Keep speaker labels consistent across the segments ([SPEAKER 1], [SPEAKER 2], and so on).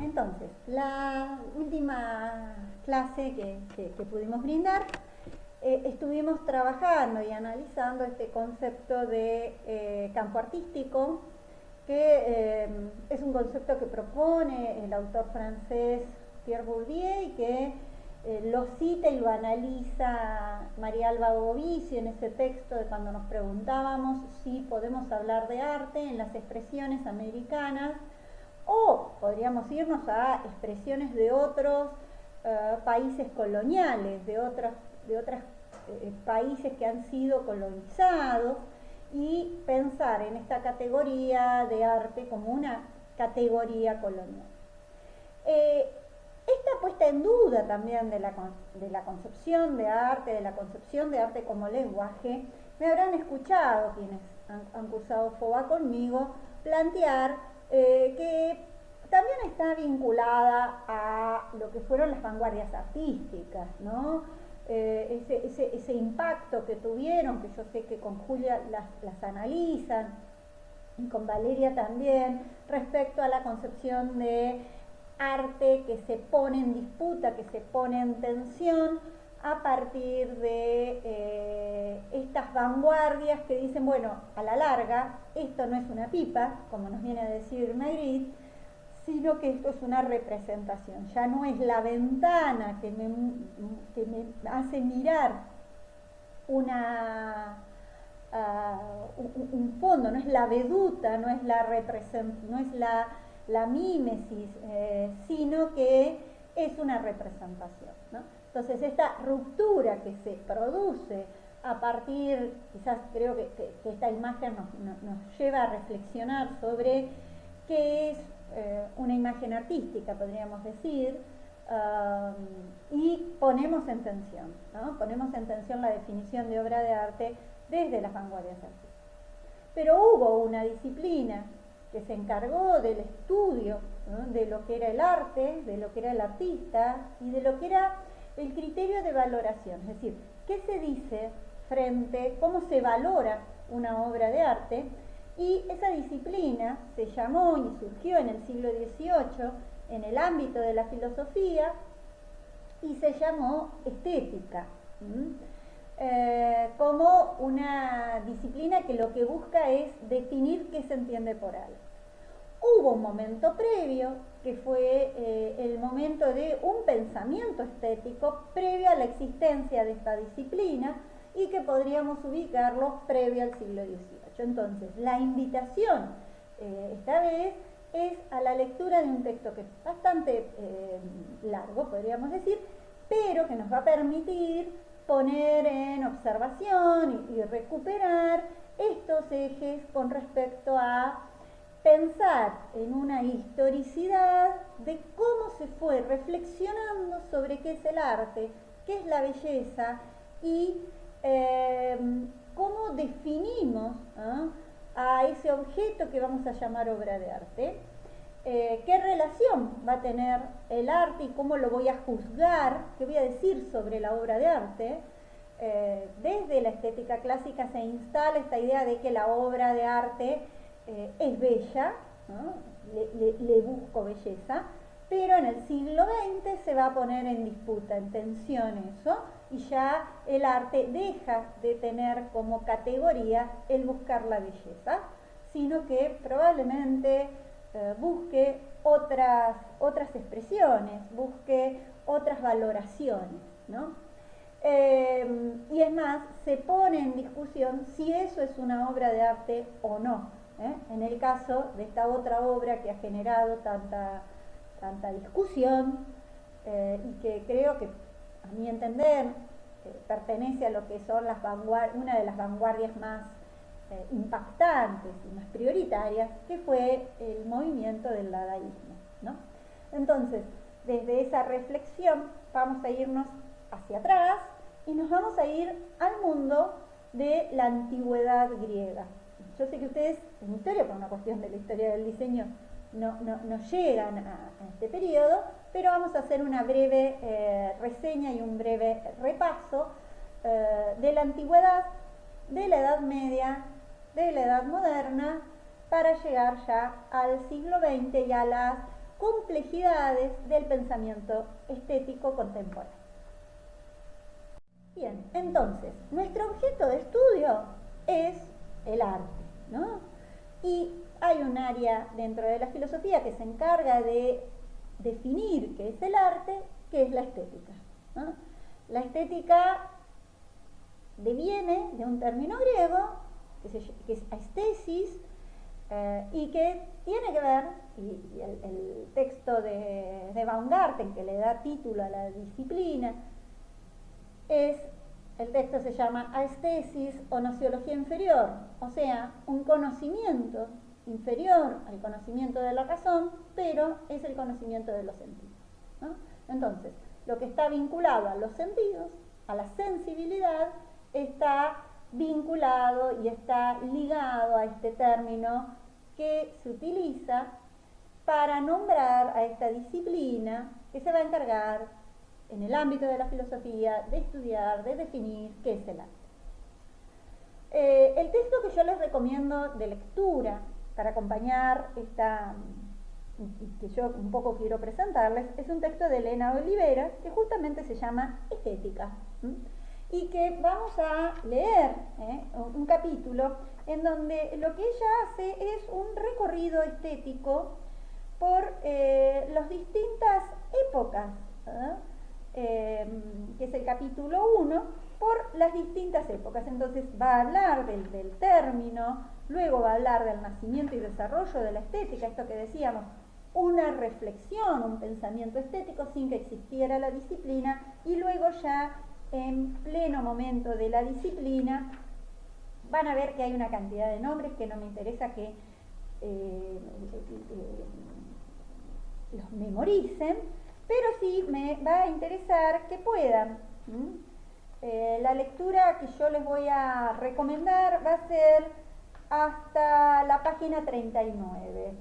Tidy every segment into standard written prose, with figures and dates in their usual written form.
[SPEAKER 1] Entonces, la última clase que pudimos brindar, estuvimos trabajando y analizando este concepto de campo artístico, que es un concepto que propone el autor francés Pierre Bourdieu y que lo cita y lo analiza María Alba Bovici en ese texto de cuando nos preguntábamos si podemos hablar de arte en las expresiones americanas, o podríamos irnos a expresiones de otros países coloniales, de otros países que han sido colonizados, y pensar en esta categoría de arte como una categoría colonial. Esta puesta en duda también de la concepción de arte como lenguaje, me habrán escuchado quienes han cursado FOBA conmigo plantear que también está vinculada a lo que fueron las vanguardias artísticas, ¿no? Ese impacto que tuvieron, que yo sé que con Julia las analizan, y con Valeria también, respecto a la concepción de arte que se pone en disputa, que se pone en tensión a partir de estas vanguardias que dicen, bueno, a la larga, esto no es una pipa, como nos viene a decir Magritte, sino que esto es una representación, ya no es la ventana que me hace mirar un fondo, no es la veduta, no es la mímesis, sino que es una representación, ¿no? Entonces esta ruptura que se produce a partir, quizás creo que esta imagen nos lleva a reflexionar sobre qué es una imagen artística, podríamos decir, y ponemos en tensión, ¿no? Ponemos en tensión la definición de obra de arte desde las vanguardias artísticas. Pero hubo una disciplina que se encargó del estudio, ¿no?, de lo que era el arte, de lo que era el artista y de lo que era el criterio de valoración, es decir, qué se dice frente, cómo se valora una obra de arte, y esa disciplina se llamó y surgió en el siglo XVIII en el ámbito de la filosofía y se llamó estética, como una disciplina que lo que busca es definir qué se entiende por algo. Hubo un momento previo que fue el momento de un pensamiento estético previo a la existencia de esta disciplina y que podríamos ubicarlo previo al siglo XVIII. Entonces, la invitación esta vez es a la lectura de un texto que es bastante largo, podríamos decir, pero que nos va a permitir poner en observación y recuperar estos ejes con respecto a pensar en una historicidad de cómo se fue reflexionando sobre qué es el arte, qué es la belleza y cómo definimos a ese objeto que vamos a llamar obra de arte, qué relación va a tener el arte y cómo lo voy a juzgar, qué voy a decir sobre la obra de arte. Desde la estética clásica se instala esta idea de que la obra de arte es bella, ¿no? le busco belleza, pero en el siglo XX se va a poner en disputa, en tensión eso, y ya el arte deja de tener como categoría el buscar la belleza, sino que probablemente busque otras expresiones, busque otras valoraciones, ¿no? Y es más, se pone en discusión si eso es una obra de arte o no, en el caso de esta otra obra que ha generado tanta discusión y que creo que, a mi entender, pertenece a lo que son una de las vanguardias más impactantes y más prioritarias, que fue el movimiento del dadaísmo, ¿no? Entonces, desde esa reflexión vamos a irnos hacia atrás y nos vamos a ir al mundo de la antigüedad griega. Yo sé que ustedes en historia, por una cuestión de la historia del diseño, no llegan a este periodo, pero vamos a hacer una breve reseña y un breve repaso de la antigüedad, de la Edad Media, de la Edad Moderna, para llegar ya al siglo XX y a las complejidades del pensamiento estético contemporáneo. Bien, entonces, nuestro objeto de estudio es el arte, ¿no? Y hay un área dentro de la filosofía que se encarga de definir qué es el arte, que es la estética, ¿no? La estética deviene de un término griego que es aesthesis, y que tiene que ver, y el texto de Baumgarten que le da título a la disciplina, el texto se llama aesthesis o nociología inferior, o sea, un conocimiento inferior al conocimiento de la razón, pero es el conocimiento de los sentidos, ¿no? Entonces, lo que está vinculado a los sentidos, a la sensibilidad, está vinculado y está ligado a este término que se utiliza para nombrar a esta disciplina que se va a encargar en el ámbito de la filosofía de estudiar, de definir qué es el arte. El texto que yo les recomiendo de lectura para acompañar esta, que yo un poco quiero presentarles, es un texto de Elena Olivera que justamente se llama Estética, y que vamos a leer un capítulo en donde lo que ella hace es un recorrido estético por las distintas épocas, que es el capítulo 1, por las distintas épocas. Entonces va a hablar del término, luego va a hablar del nacimiento y desarrollo de la estética, esto que decíamos, una reflexión, un pensamiento estético sin que existiera la disciplina, y luego ya en pleno momento de la disciplina van a ver que hay una cantidad de nombres que no me interesa que los memoricen, pero sí me va a interesar que puedan. La lectura que yo les voy a recomendar va a ser hasta la página 39.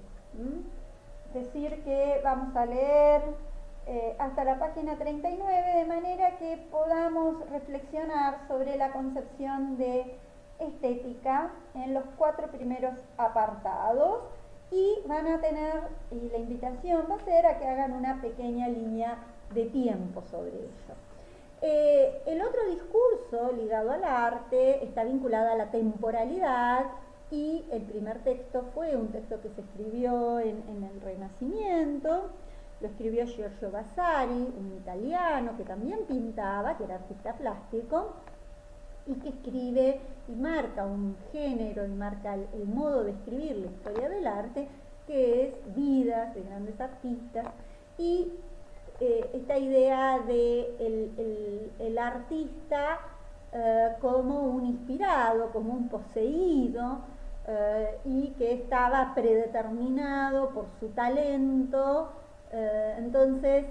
[SPEAKER 1] Es decir, que vamos a leer hasta la página 39 de manera que podamos reflexionar sobre la concepción de estética en los 4 primeros apartados, y van a tener, y la invitación va a ser a que hagan una pequeña línea de tiempo sobre ello. El otro discurso ligado al arte está vinculado a la temporalidad, y el primer texto fue un texto que se escribió en el Renacimiento. Lo escribió Giorgio Vasari, un italiano que también pintaba, que era artista plástico, y que escribe y marca un género y marca el modo de escribir la historia del arte, que es vidas de grandes artistas, y esta idea de el artista como un inspirado, como un poseído, y que estaba predeterminado por su talento. Entonces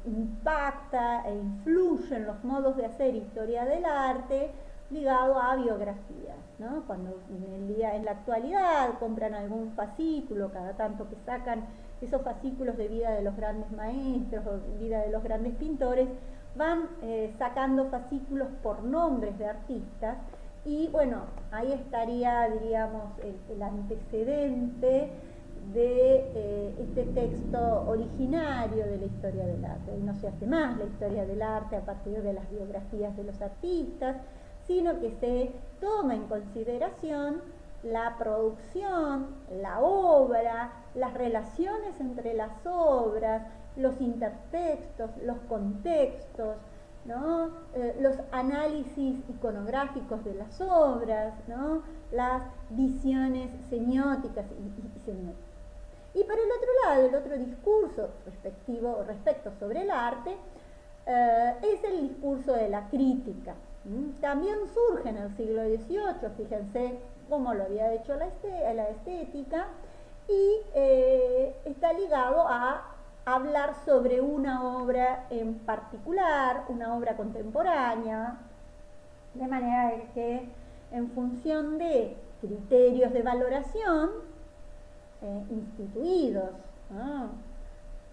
[SPEAKER 1] impacta e influye en los modos de hacer historia del arte ligado a biografías, ¿no? Cuando en la actualidad compran algún fascículo, cada tanto que sacan esos fascículos de vida de los grandes maestros o vida de los grandes pintores, van sacando fascículos por nombres de artistas, y bueno, ahí estaría, diríamos, el antecedente de este texto originario de la historia del arte. Y no se hace más la historia del arte a partir de las biografías de los artistas, sino que se toma en consideración la producción, la obra, las relaciones entre las obras, los intertextos, los contextos, ¿no? Los análisis iconográficos de las obras, ¿no? Las visiones semióticas y semióticas. Y por el otro lado, el otro discurso respecto sobre el arte es el discurso de la crítica. También surge en el siglo XVIII, fíjense cómo lo había hecho la estética, y está ligado a hablar sobre una obra en particular, una obra contemporánea, de manera que en función de criterios de valoración instituidos, ¿no?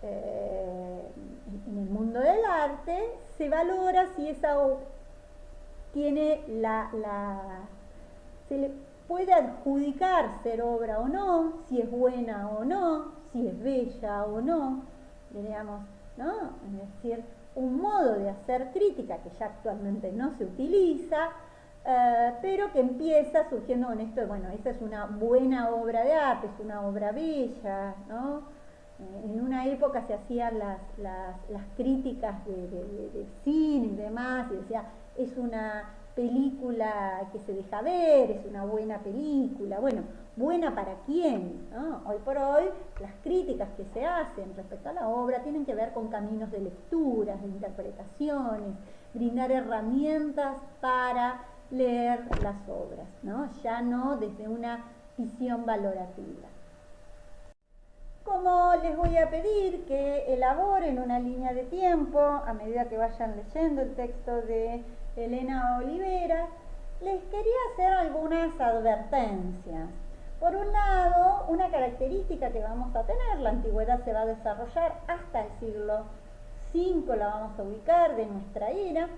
[SPEAKER 1] En el mundo del arte, se valora si esa obra tiene se le puede adjudicar ser obra o no, si es buena o no, si es bella o no, diríamos, ¿no? Es decir, un modo de hacer crítica que ya actualmente no se utiliza, pero que empieza surgiendo con esto de, bueno, esta es una buena obra de arte, es una obra bella, ¿no? En una época se hacían las críticas de cine y demás, y decía, es una película que se deja ver, es una buena película. Bueno, ¿buena para quién? ¿No? Hoy por hoy las críticas que se hacen respecto a la obra tienen que ver con caminos de lecturas, de interpretaciones, brindar herramientas para leer las obras, ¿no? Ya no desde una visión valorativa. Como les voy a pedir que elaboren una línea de tiempo a medida que vayan leyendo el texto de Elena Olivera, les quería hacer algunas advertencias. Por un lado, una característica que vamos a tener, la antigüedad se va a desarrollar hasta el siglo V, la vamos a ubicar de nuestra era.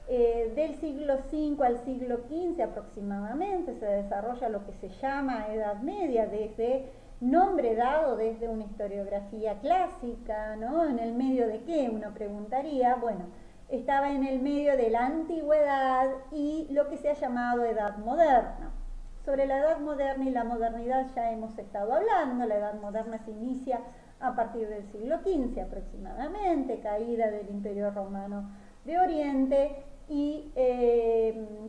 [SPEAKER 1] Del siglo V al siglo XV aproximadamente se desarrolla lo que se llama Edad Media, desde nombre dado desde una historiografía clásica, ¿no? ¿En el medio de qué? Uno preguntaría. Bueno, estaba en el medio de la antigüedad y lo que se ha llamado Edad Moderna. Sobre la Edad Moderna y la modernidad ya hemos estado hablando. La Edad Moderna se inicia a partir del siglo XV aproximadamente, caída del Imperio Romano de Oriente y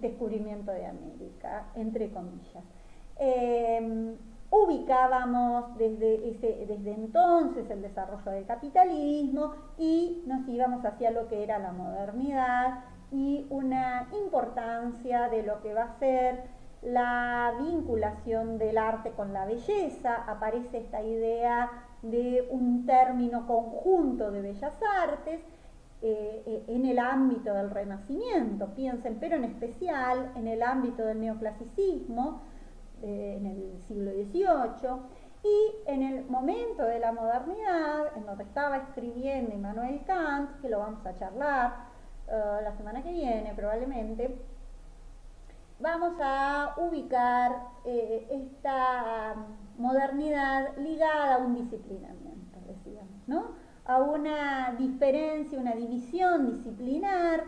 [SPEAKER 1] descubrimiento de América, entre comillas. Ubicábamos desde entonces el desarrollo del capitalismo y nos íbamos hacia lo que era la modernidad y una importancia de lo que va a ser la vinculación del arte con la belleza. Aparece esta idea de un término conjunto de bellas artes en el ámbito del Renacimiento, piensen, pero en especial en el ámbito del neoclasicismo, en el siglo XVIII, y en el momento de la modernidad, en donde estaba escribiendo Immanuel Kant, que lo vamos a charlar la semana que viene probablemente, vamos a ubicar esta modernidad ligada a un disciplinamiento, decíamos, ¿no? A una diferencia, una división disciplinar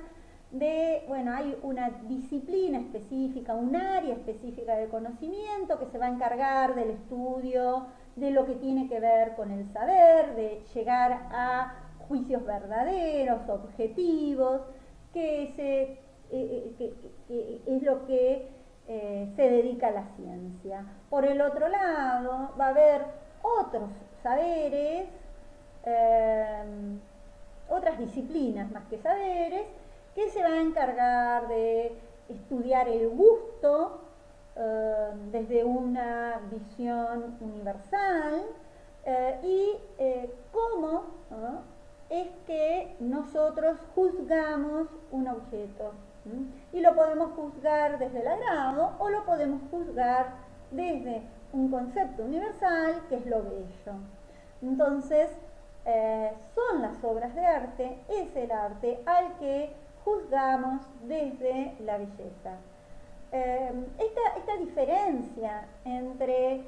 [SPEAKER 1] de, bueno, hay una disciplina específica, un área específica de conocimiento que se va a encargar del estudio de lo que tiene que ver con el saber, de llegar a juicios verdaderos, objetivos, que es lo que se dedica a la ciencia. Por el otro lado, va a haber otros saberes, otras disciplinas más que saberes, que se va a encargar de estudiar el gusto desde una visión universal y cómo es que nosotros juzgamos un objeto. Y lo podemos juzgar desde el agrado o lo podemos juzgar desde un concepto universal que es lo bello. Entonces, son las obras de arte, es el arte al que juzgamos desde la belleza. Esta diferencia entre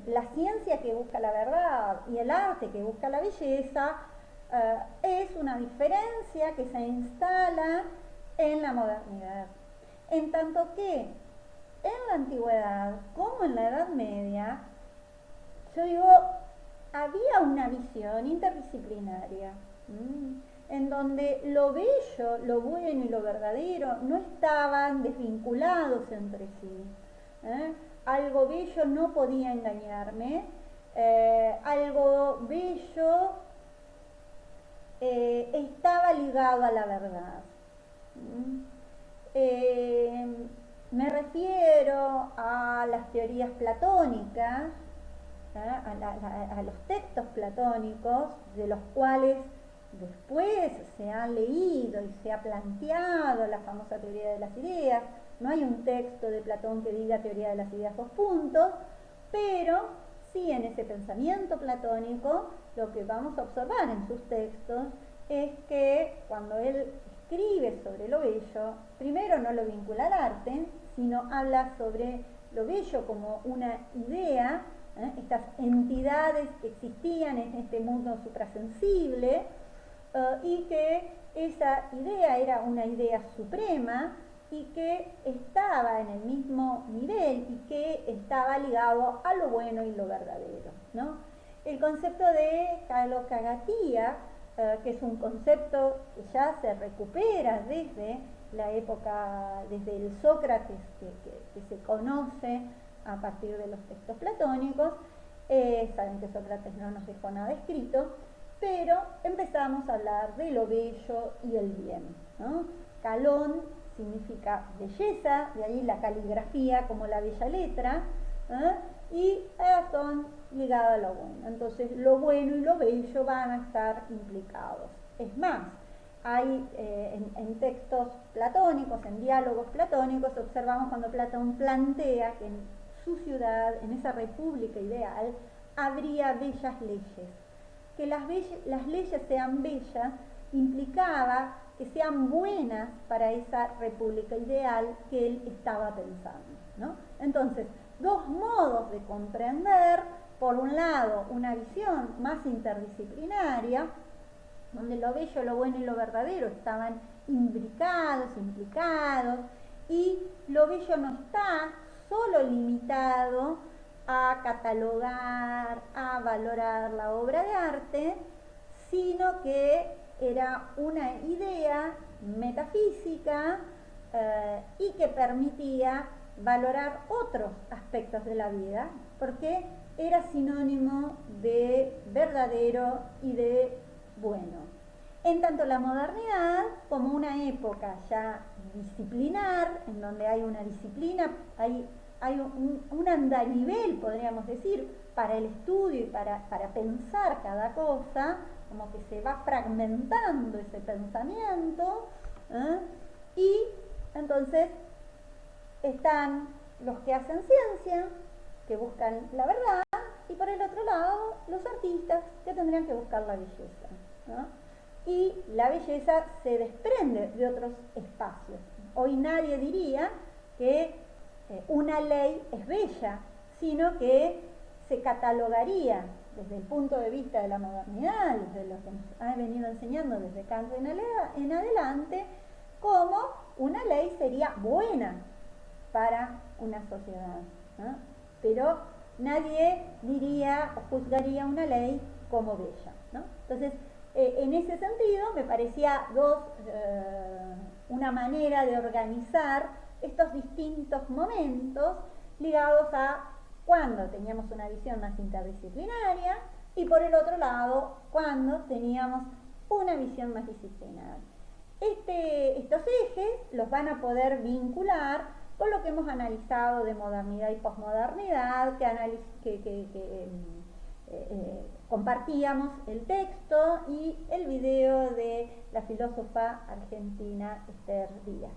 [SPEAKER 1] la ciencia que busca la verdad y el arte que busca la belleza es una diferencia que se instala en la modernidad. En tanto que en la antigüedad, como en la Edad Media, yo digo, había una visión interdisciplinaria, en donde lo bello, lo bueno y lo verdadero no estaban desvinculados entre sí. Algo bello no podía engañarme, algo bello estaba ligado a la verdad. Me refiero a las teorías platónicas, a los textos platónicos, de los cuales después se ha leído y se ha planteado la famosa teoría de las ideas. No hay un texto de Platón que diga teoría de las ideas 2 puntos, pero sí en ese pensamiento platónico lo que vamos a observar en sus textos es que cuando él escribe sobre lo bello, primero no lo vincula al arte, sino habla sobre lo bello como una idea, estas entidades que existían en este mundo suprasensible, y que esa idea era una idea suprema y que estaba en el mismo nivel y que estaba ligado a lo bueno y lo verdadero, ¿no? El concepto de Kalokagatia, que es un concepto que ya se recupera desde la época, desde el Sócrates que se conoce a partir de los textos platónicos. Saben que Sócrates no nos dejó nada escrito, pero empezamos a hablar de lo bello y el bien, ¿no? Kalon significa belleza, de ahí la caligrafía como la bella letra, y son ligadas a lo bueno. Entonces lo bueno y lo bello van a estar implicados. Es más, hay en textos platónicos, en diálogos platónicos, observamos cuando Platón plantea que en su ciudad, en esa república ideal, habría bellas leyes. Que las leyes sean bellas implicaba que sean buenas para esa república ideal que él estaba pensando, ¿no? Entonces, dos modos de comprender, por un lado, una visión más interdisciplinaria, donde lo bello, lo bueno y lo verdadero estaban imbricados, implicados, y lo bello no está solo limitado a catalogar, a valorar la obra de arte, sino que era una idea metafísica y que permitía valorar otros aspectos de la vida, porque era sinónimo de verdadero y de bueno. En tanto la modernidad, como una época ya disciplinar, en donde hay una disciplina, hay un andarivel, podríamos decir, para el estudio y para pensar cada cosa, como que se va fragmentando ese pensamiento, y entonces están los que hacen ciencia, que buscan la verdad, y por el otro lado, los artistas que tendrían que buscar la belleza, ¿no? Y la belleza se desprende de otros espacios. Hoy nadie diría que una ley es bella, sino que se catalogaría desde el punto de vista de la modernidad, desde lo que nos ha venido enseñando desde Kant en adelante, como una ley sería buena para una sociedad, ¿no? Pero nadie diría o juzgaría una ley como bella, ¿no? Entonces, en ese sentido, me parecía una manera de organizar estos distintos momentos ligados a cuando teníamos una visión más interdisciplinaria y por el otro lado, cuando teníamos una visión más disciplinaria. Estos ejes los van a poder vincular con lo que hemos analizado de modernidad y posmodernidad, compartíamos el texto y el video de la filósofa argentina Esther Díaz.